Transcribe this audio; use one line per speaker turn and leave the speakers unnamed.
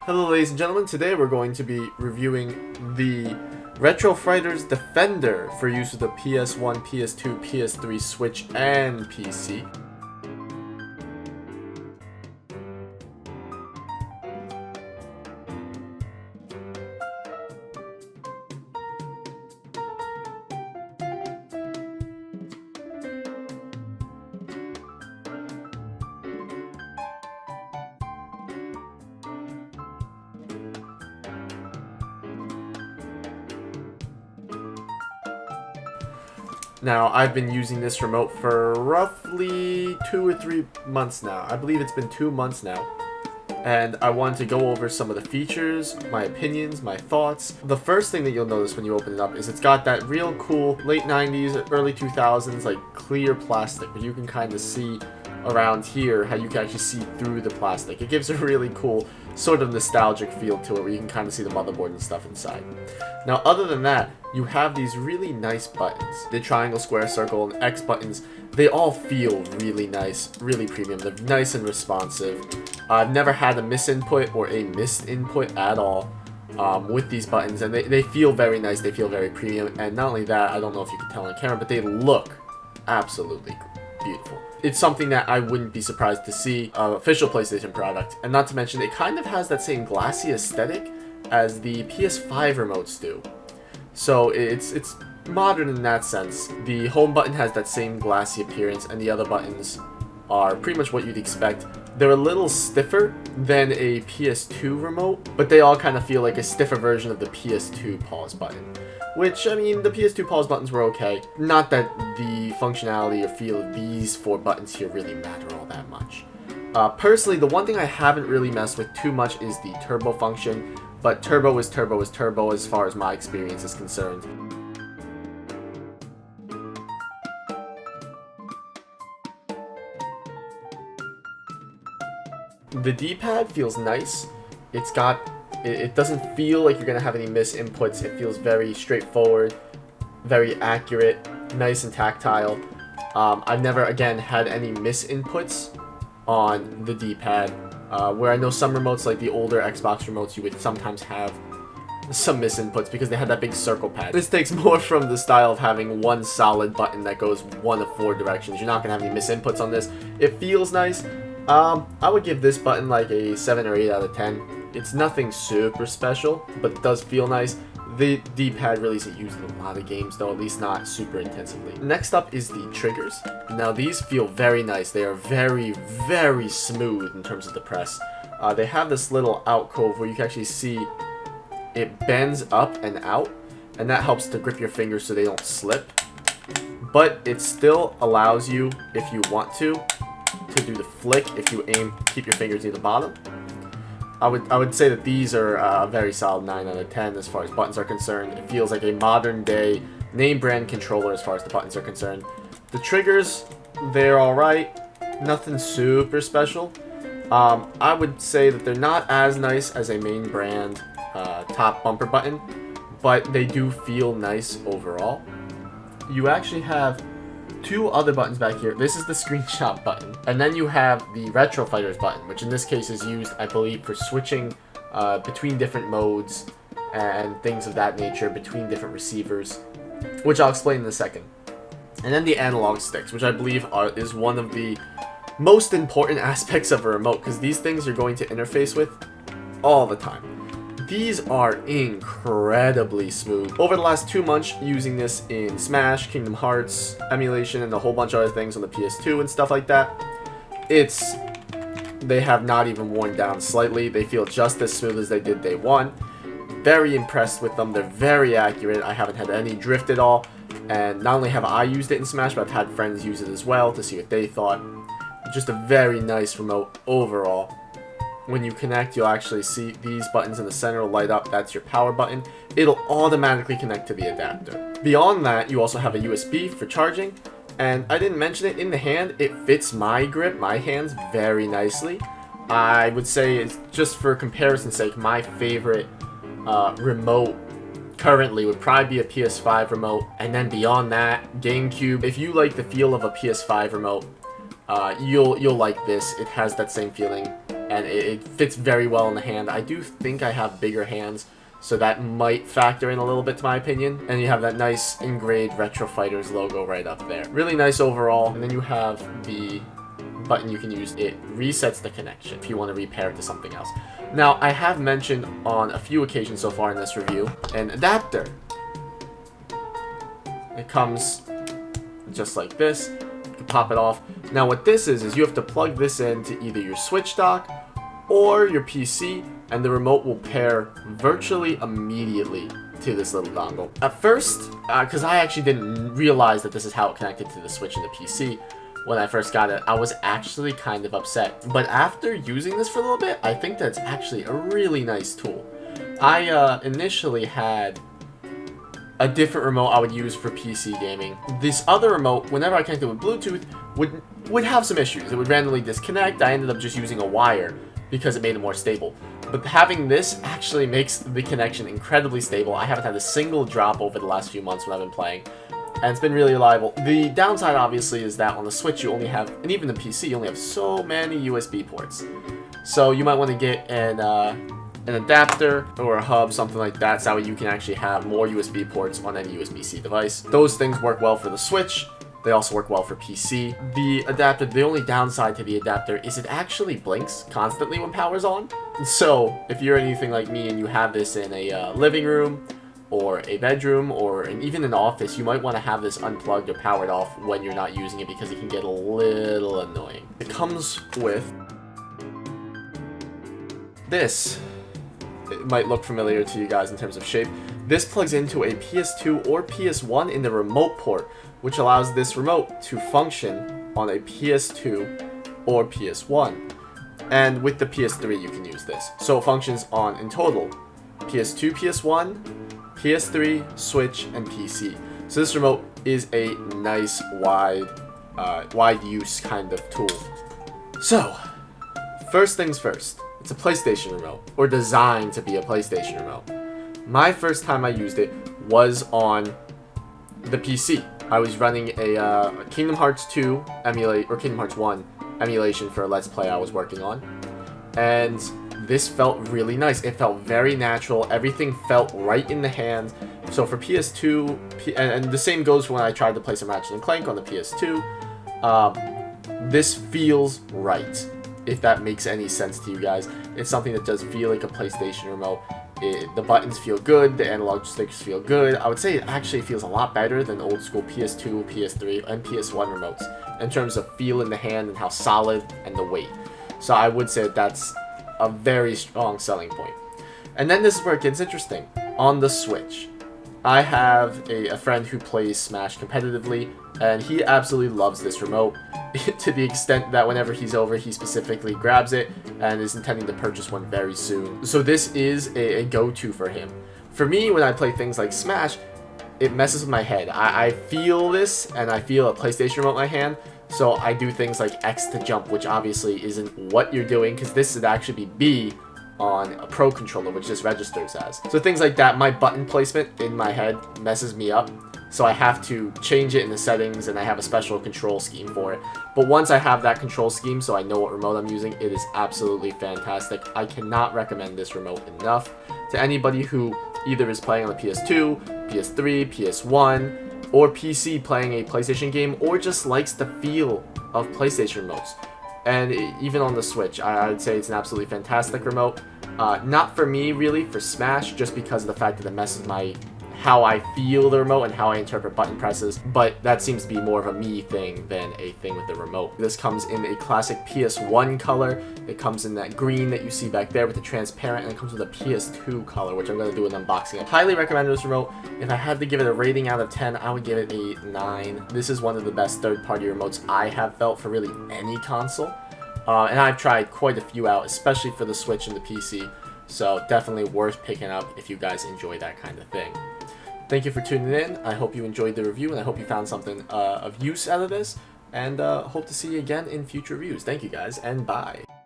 Hello ladies and gentlemen, today we're going to be reviewing the RetroFighters Defender for use with the PS1, PS2, PS3, Switch, and PC. Now, I've been using this remote for roughly 2 or 3 months now. I believe it's been 2 months now. And I wanted to go over some of the features, my opinions, my thoughts. The first thing that you'll notice when you open it up is it's got that real cool late 90s, early 2000s, like clear plastic, where you can kind of see around here how you can actually see through the plastic. It gives a really cool sort of nostalgic feel to it where you can kind of see the motherboard and stuff inside. Now, other than that, you have these really nice buttons. The triangle, square, circle, and X buttons, they all feel really nice, really premium. They're nice and responsive. I've never had a misinput or a missed input at all with these buttons, and they feel very nice, they feel very premium, and not only that, I don't know if you can tell on camera, but they look absolutely beautiful. It's something that I wouldn't be surprised to see an official PlayStation product, and not to mention it kind of has that same glassy aesthetic as the PS5 remotes do. So it's modern in that sense. The home button has that same glassy appearance, and the other buttons are pretty much what you'd expect. They're a little stiffer than a PS2 remote, but they all kind of feel like a stiffer version of the PS2 pause button. Which, I mean, the PS2 pause buttons were okay. Not that the functionality or feel of these 4 buttons here really matter all that much. Personally, the one thing I haven't really messed with too much is the turbo function, but turbo is turbo is turbo as far as my experience is concerned. The D-pad feels nice. It doesn't feel like you're going to have any miss inputs. It feels very straightforward, very accurate, nice and tactile. I've never, again, had any miss inputs on the D-pad, where I know some remotes, like the older Xbox remotes, you would sometimes have some miss inputs because they had that big circle pad. This takes more from the style of having one solid button that goes one of 4 directions. You're not going to have any miss inputs on this. It feels nice. I would give this button like a 7 or 8 out of 10. It's nothing super special, but it does feel nice. The D-pad really isn't used in a lot of games, though, at least not super intensively. Next up is the triggers. Now, these feel very nice. They are very, very smooth in terms of the press. They have this little alcove where you can actually see it bends up and out, and that helps to grip your fingers so they don't slip. But it still allows you, if you want to do the flick if you aim, keep your fingers near the bottom. I would say that these are a very solid 9 out of 10 as far as buttons are concerned. It feels like a modern day name brand controller as far as the buttons are concerned. The triggers, they're alright. Nothing super special. I would say that they're not as nice as a main brand top bumper button, but they do feel nice overall. You actually have 2 other buttons back here. This is the screenshot button, and then you have the RetroFighters button, which in this case is used, I believe, for switching between different modes and things of that nature, between different receivers, which I'll explain in a second. And then the analog sticks, which I believe is one of the most important aspects of a remote, because these things you're going to interface with all the time. These are incredibly smooth. Over the last 2 months using this in Smash, Kingdom Hearts, emulation, and a whole bunch of other things on the PS2 and stuff like that, they have not even worn down slightly. They feel just as smooth as they did day one. Very impressed with them. They're very accurate. I haven't had any drift at all. And not only have I used it in Smash, but I've had friends use it as well to see what they thought. Just a very nice remote overall. When you connect, you'll actually see these buttons in the center will light up. That's your power button. It'll automatically connect to the adapter. Beyond that, you also have a USB for charging. And I didn't mention it, in the hand, it fits my grip, my hands, very nicely. I would say, it's just for comparison's sake, my favorite remote currently would probably be a PS5 remote. And then beyond that, GameCube. If you like the feel of a PS5 remote, you'll like this. It has that same feeling and it fits very well in the hand. I do think I have bigger hands, so that might factor in a little bit to my opinion. And you have that nice engraved RetroFighters logo right up there. Really nice overall. And then you have the button you can use. It resets the connection if you want to repair it to something else. Now, I have mentioned on a few occasions so far in this review an adapter. It comes just like this. You can pop it off. Now, what this is you have to plug this into either your Switch dock or your PC, and the remote will pair virtually immediately to this little dongle. At first, because I actually didn't realize that this is how it connected to the Switch and the PC, when I first got it, I was actually kind of upset. But after using this for a little bit, I think that's actually a really nice tool. I initially had a different remote I would use for PC gaming. This other remote, whenever I connected with Bluetooth, would have some issues. It would randomly disconnect. I ended up just using a wire because it made it more stable. But having this actually makes the connection incredibly stable. I haven't had a single drop over the last few months when I've been playing, and it's been really reliable. The downside, obviously, is that on the Switch you only have, and even the PC, you only have so many USB ports. So you might want to get an adapter or a hub, something like that, so that way you can actually have more USB ports on any USB-C device. Those things work well for the Switch. They also work well for PC. The adapter, the only downside to the adapter is it actually blinks constantly when power's on. So if you're anything like me and you have this in a living room, or a bedroom, or even an office, you might want to have this unplugged or powered off when you're not using it because it can get a little annoying. It comes with this. It might look familiar to you guys in terms of shape. This plugs into a PS2 or PS1 in the remote port, which allows this remote to function on a PS2 or PS1. And with the PS3 you can use this. So it functions on, in total, PS2, PS1, PS3, Switch, and PC. So this remote is a nice wide use kind of tool. So, first things first, it's a PlayStation remote, or designed to be a PlayStation remote. My first time I used it was on the PC. I was running a Kingdom Hearts 2 or Kingdom Hearts 1 emulation for a Let's Play I was working on, and this felt really nice. It felt very natural. Everything felt right in the hand. So for PS2, and the same goes for when I tried to play some Ratchet & Clank on the PS2, this feels right, if that makes any sense to you guys. It's something that does feel like a PlayStation remote. The buttons feel good, the analog sticks feel good. I would say it actually feels a lot better than old school PS2, PS3, and PS1 remotes in terms of feel in the hand and how solid and the weight. So I would say that's a very strong selling point. And then this is where it gets interesting. On the Switch, I have a friend who plays Smash competitively, and he absolutely loves this remote to the extent that whenever he's over, he specifically grabs it and is intending to purchase one very soon. So this is a go-to for him. For me, when I play things like Smash, it messes with my head. I feel this, and I feel a PlayStation remote in my hand, so I do things like X to jump, which obviously isn't what you're doing, because this would actually be B on a Pro controller, which this registers as. So things like that, my button placement in my head messes me up, so I have to change it in the settings, and I have a special control scheme for it. But once I have that control scheme, so I know what remote I'm using, it is absolutely fantastic. I cannot recommend this remote enough to anybody who either is playing on the PS2, PS3, PS1, or PC playing a PlayStation game, or just likes the feel of PlayStation remotes. And even on the Switch, I would say it's an absolutely fantastic remote. Not for me, really, for Smash, just because of the fact that it messes how I feel the remote and how I interpret button presses, but that seems to be more of a me thing than a thing with the remote. This comes in a classic PS1 color. It comes in that green that you see back there with the transparent, and it comes with a PS2 color, which I'm going to do an unboxing of. Highly recommend this remote. If I had to give it a rating out of 10, I would give it a 9. This is one of the best third-party remotes I have felt for really any console. And I've tried quite a few out, especially for the Switch and the PC, so definitely worth picking up if you guys enjoy that kind of thing. Thank you for tuning in. I hope you enjoyed the review, and I hope you found something of use out of this, and hope to see you again in future reviews. Thank you guys, and bye.